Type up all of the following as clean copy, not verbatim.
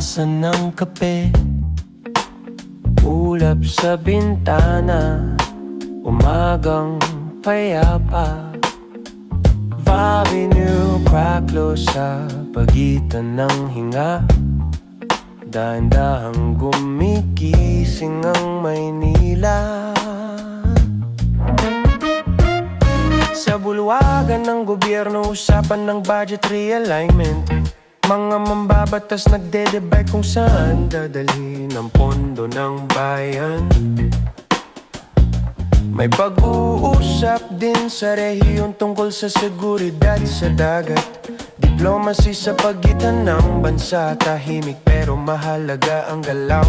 tasa ng kape, ulap sa bintana, umagang payapa. Avenue cracklo sa pagitan ng hinga, dahan-dahang gumigising ang Maynila. Sa bulwagan ng gobyerno, usapan ng budget realignment. Mga mambabatas nagde-debate kung saan dadalhin ang pondo ng bayan. May pag-uusap din sa rehiyon tungkol sa seguridad sa dagat. Diplomacy sa pagitan ng bansa, tahimik pero mahalaga ang galaw.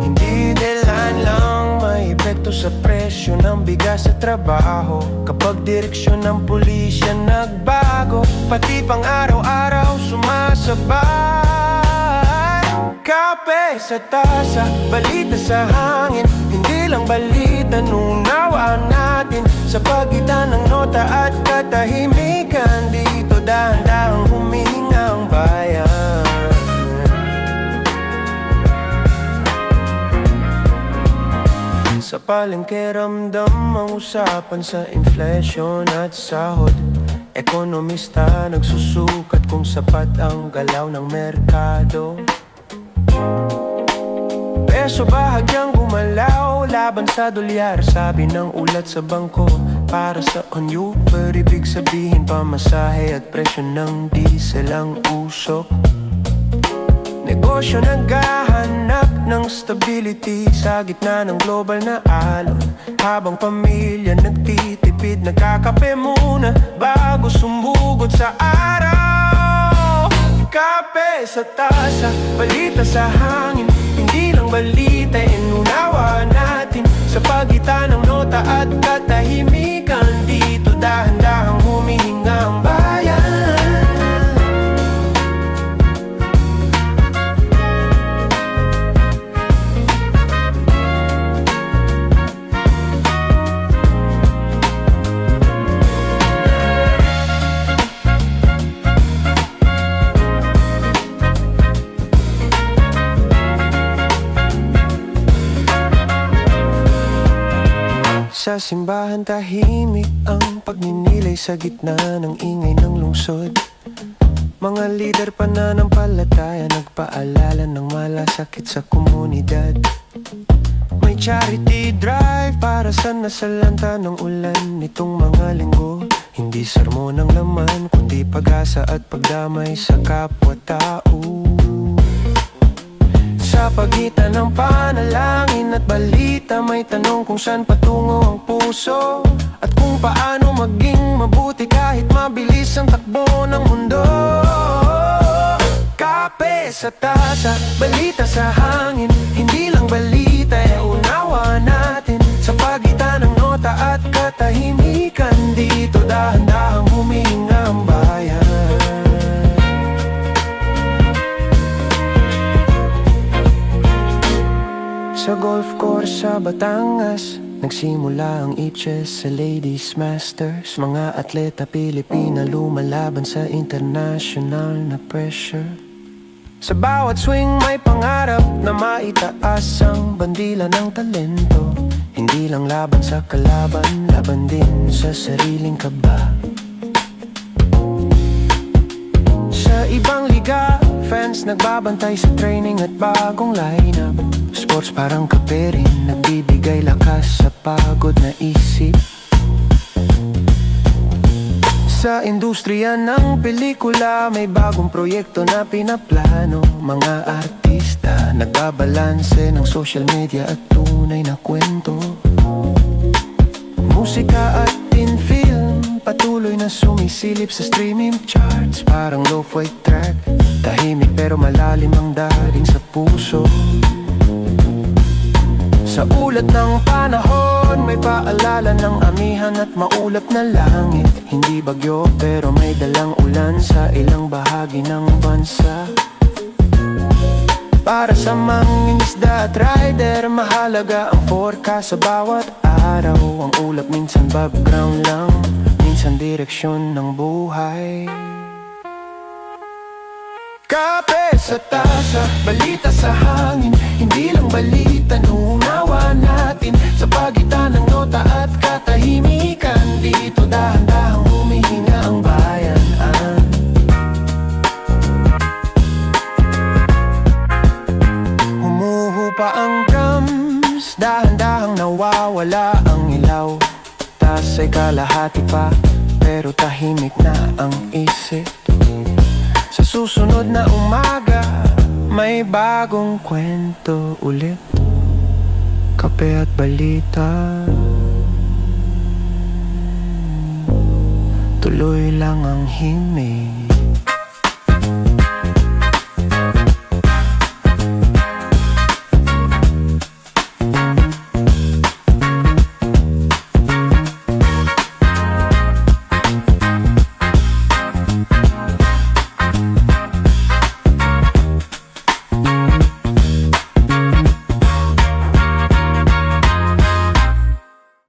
Hindi dahilan lang may epekto sa presyo ng bigas sa trabaho. Kapag direksyon ng pulisya nagbago, pati pang araw-araw sumasabay. Kape sa tasa, balita sa hangin, hindi lang balita, nunawaan natin. Sa pagitan ng nota at katahimikan, dito dahan-dahang humihinga ang bayan. Sa palengke ramdam ang usapan sa inflation at sahod. Ekonomista nagsusukat kung sapat ang galaw ng merkado. Peso bahagyang gumalaw laban sa dolyar, sabi ng ulat sa bangko. Para sa on-Uber, ibig sabihin pamasahe at presyo ng diesel ang usok. Negosyo naghahanap ng stability sa gitna ng global na alon. Habang pamilya nagtitipid, nagkakape muna bago sumugod sa araw. Kape sa tasa, balita sa hangin, hindi lang balita, inunawa natin. Sa pagitan ng nota at katahimikan, dito dahan-dahang humihinga ang bayan. Sa simbahan tahimik ang pagninilay sa gitna ng ingay ng lungsod. Mga lider pananampalataya nagpaalala ng malasakit sa komunidad. May charity drive para sa nasalanta ng ulan nitong mga linggo. Hindi sermon ang laman, kundi pag-asa at pagdamay sa kapwa-tao. Sa pagitan ng panalangin at balita, may tanong kung saan patungo ang puso, at kung paano maging mabuti kahit mabilis ang takbo ng mundo. Kape sa tasa, balita sa hangin, hindi lang balita, unawa natin. Sa pagitan ng nota at katahimikan, dito dahan-dahang humihinga ang bayan. Sa golf course sa Batangas, nagsimula ang itches sa Ladies Masters. Mga atleta Pilipina lumalaban sa international na pressure. Sa bawat swing may pangarap na maitaas ang bandila ng talento. Hindi lang laban sa kalaban, laban din sa sariling kaba. Sa ibang liga, fans nagbabantay sa training at bagong lineup. Sports parang kape rin, nagbibigay lakas sa pagod na isip. Sa industriya ng pelikula, may bagong proyekto na pinaplano. Mga artista nagbabalanse ng social media at tunay na kwento. Musika at in film, patuloy na sumisilip sa streaming charts. Parang lo-fi track, tahimik pero malalim ang dating sa puso. Sa ulat ng panahon, may paalala ng amihan at maulap na langit. Hindi bagyo pero may dalang ulan sa ilang bahagi ng bansa. Para sa mangingisda at rider, mahalaga ang forecast sa bawat araw. Ang ulap minsan background lang, minsan direksyon ng buhay. Kape sa tasa, balita sa hangin. Hindi lang balita, nauunawa natin. Sa pagitan ng nota at katahimikan, dito dahan-dahang humihinga ang bayanan. Humuhupa ang drums, dahan-dahang nawawala ang ilaw. Tas ay kalahati pa, pero tahimik na ang isip. Sa susunod na umaga, may bagong kwento ulit. Kape at balita, tuloy lang ang himig.